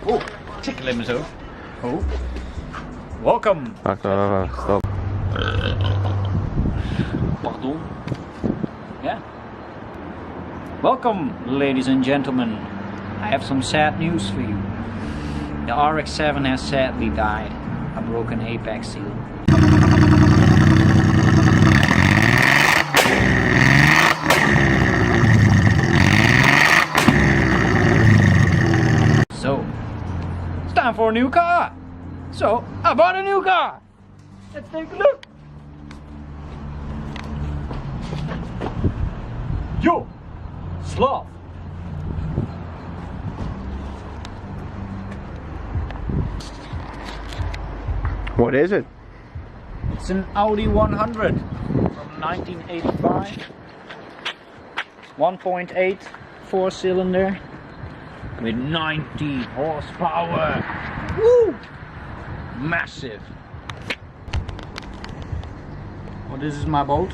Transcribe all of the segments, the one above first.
Oh, tickle him zo. Oh. Welcome. Wacht, stop. Pardon. Yeah. Welcome, ladies and gentlemen. I have some sad news for you. The Rx7 has sadly died. A broken apex seal. So, it's time for a new car. So, I bought a new car. Let's take a look. Yo, sloth. What is it? It's an Audi 100 from 1985. 1.8 4-cylinder with 90 horsepower. Woo! Massive. Well, this is my boat.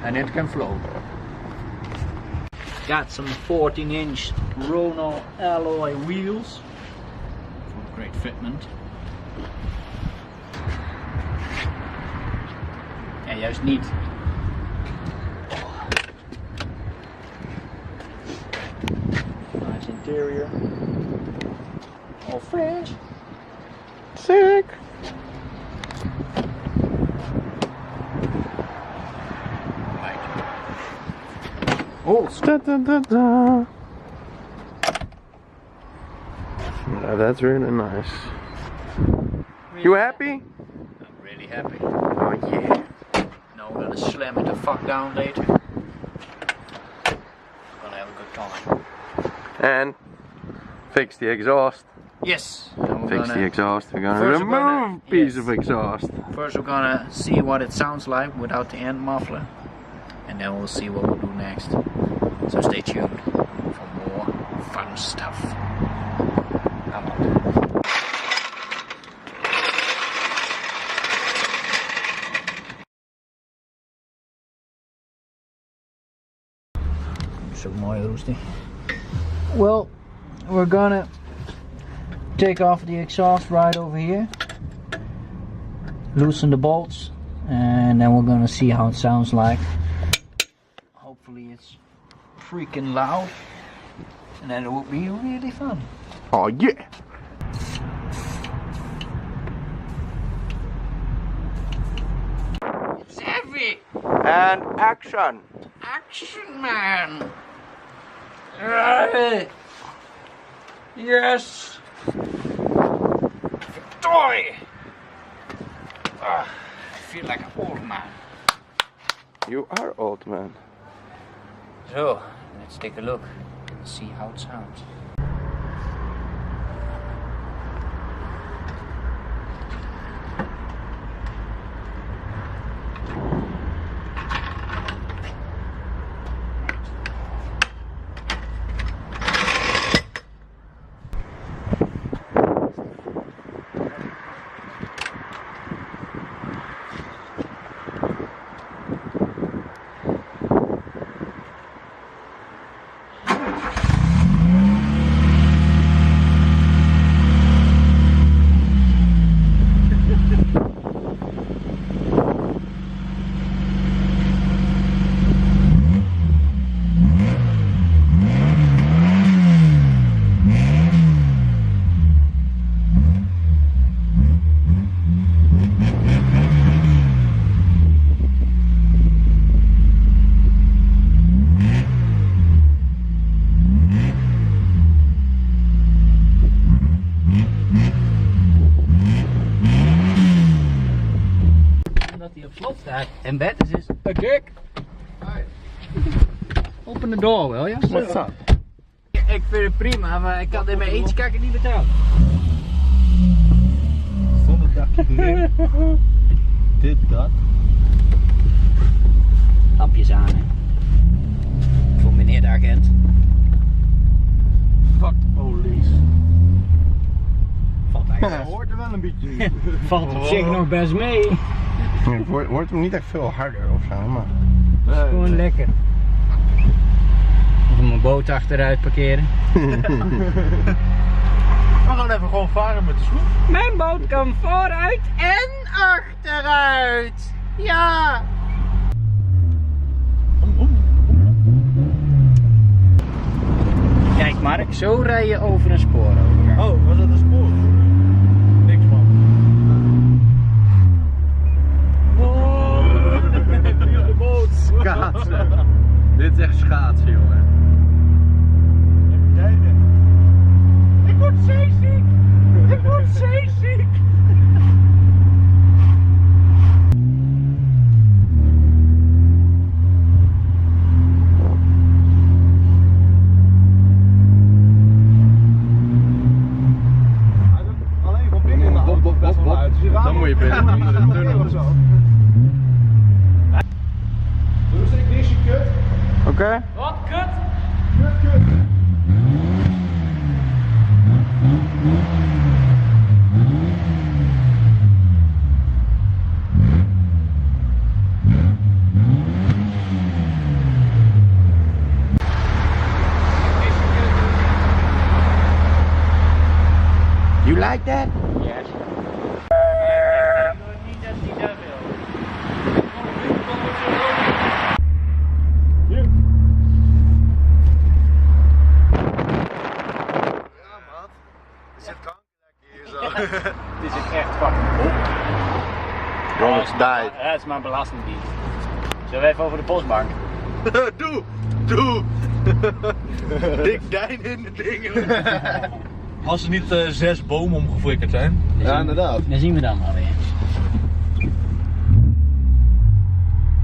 And it can float. Got some 14-inch Rono alloy wheels. Great fitment. Ja, juist niet. Nice interior. All fresh. Sick. Right. Oh, Da, da, da, da. Yeah, that's really nice. You happy? I'm really happy. Oh yeah. Now we're gonna slam it the fuck down later. We're gonna have a good time. And fix the exhaust. Yes. Fix the exhaust. We're gonna remove a piece of exhaust. First we're gonna see what it sounds like without the end muffler. And then we'll see what we'll do next. So stay tuned for more fun stuff. Come on. So mooi roestig. Well, we're gonna take off the exhaust right over here, loosen the bolts, and then we're gonna see how it sounds like. Hopefully it's freaking loud, and then it will be really fun. Oh yeah. It's heavy! And action. Action, man! Right. Yes! Victory! I feel like an old man. You are old man. So, let's take a look and see how it sounds. En that is his a dick. Hi. Open the door, will you? What's up? Ik vind het prima, maar ik kan er met eentje kakken niet betalen. Zonnedakje erin. Dit, dat. Lampjes aan, hè. Voor meneer de agent. Fuck the police. valt eigenlijk Dat hoort er wel een beetje nu. valt op zich nog best mee. Het wordt hem niet echt veel harder of zo, maar... Het is gewoon lekker. Even mijn boot achteruit parkeren. We gaan even gewoon varen met de sloep. Mijn boot kan vooruit En achteruit! Ja! Kijk Mark, zo rij je over een spoorovergang. Oh, was dat een spoor? Niks man. Oh, de boot. Schaatsen. Dit is echt schaatsen, jongen. Ik word zeeziek! Ik word zeeziek! Alleen van binnen in de auto best wel uit. Dan moet je binnen onder de tunnel. Doe eens een knisje kut. Oké. Wat kut? Kut. You like that? Yes. Niet dat hij dat wil. Ja maat. Er zit kankerlek hier zo. Dit is echt fucking cool. Rx Died. Ja, het is mijn belastingdienst. Zullen we even over de postbank? Doe! Dik Dijn in de dingen. Als er niet 6 bomen omgeflikkerd zijn. Ja, inderdaad. Dan zien we dan alweer.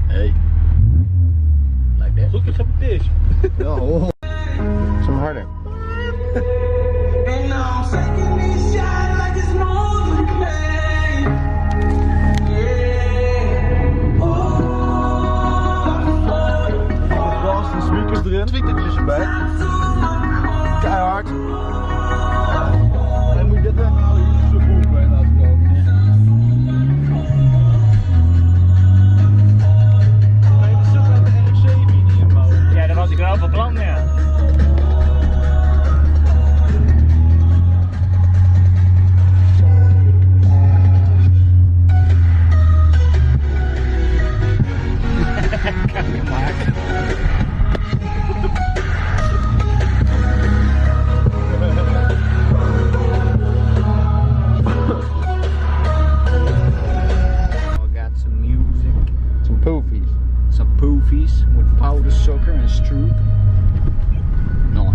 Hey. Like that. Goed gecapateerd. Ja, oh. Some harder. De speakers erin. Tweetertjes erbij. Keihard. En moet je dit weghouden, hier is zo'n boel bij laten komen. Kan je de sub uit de Erg7 niet inbouwen? Ja, dat was ik wel van plan, ja. Kan je maken. We got some music, Some poofies. some poofies with powder sugar and stroop. Nice.